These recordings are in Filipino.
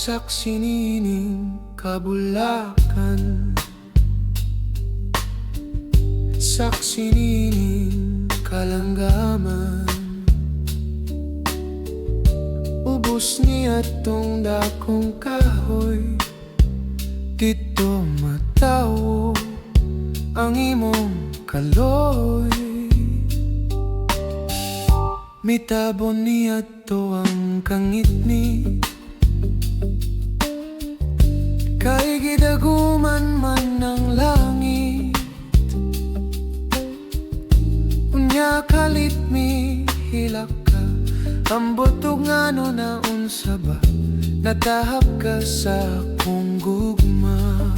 Saksinining kabulakan, saksinining kalanggaman. Ubos niya tong dakong kahoy, dito matawo ang imong kaloy. Mitabon niya to ang kangitni, kay gidaguman man ng langit. Unya kalit mi hilak ka, ambot ug ngano na unsa ba, natahap ka sa akong gugma.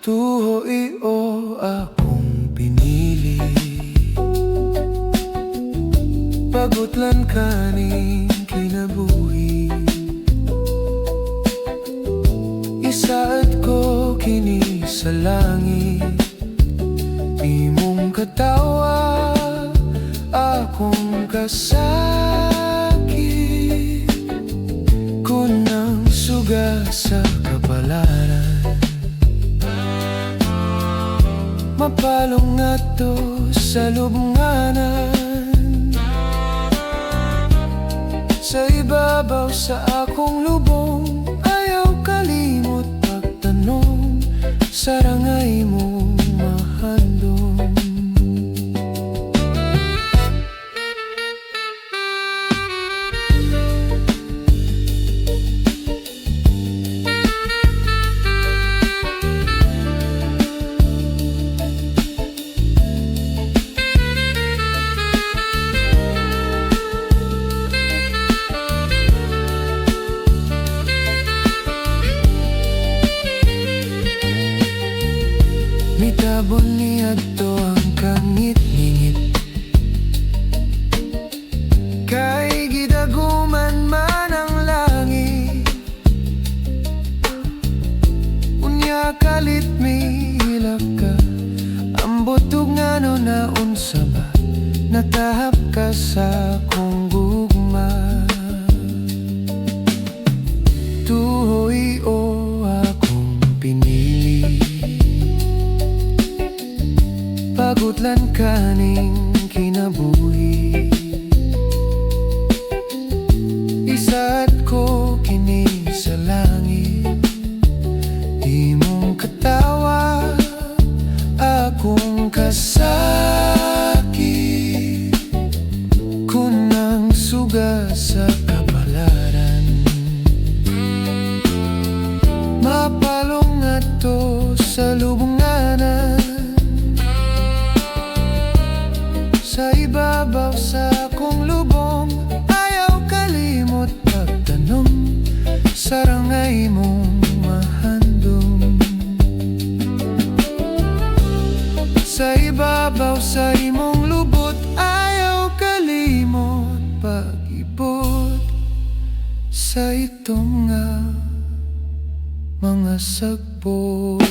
Tuho iyo akong pinili, Pag Utlan kaning kinabuhi. Isaad ko kini sa langit, imong katawa akong kasakit. Kunang suga sa kapalaran, mapalong nga to sa lubnganan. Sa ibabaw sa akong lubong, ayaw kalimot pagtanong, sarangay mong mahandong. Mitabon niya to ang kangit-ngit, kay gidaguman man ang langit. Unya kalit mi hilak ka, ambot ug ngano na unsa ba, natahap ka sa akong gugma. Tuhoy o akong pinili, Pag Utlan kaning kinabuhi. Isaad ko kini sa langit, imong katawa akong kasakit. Kunang suga sa kapalaran, mapalong nga to sa lubnganan. Sa ibabaw sa akong lubong, ayaw kalimot pagtanong, sarangay mong mahandong. Sa ibabaw sa imong lubot, ayaw kalimot pag-ibot. Sa itong nga mga sagbo.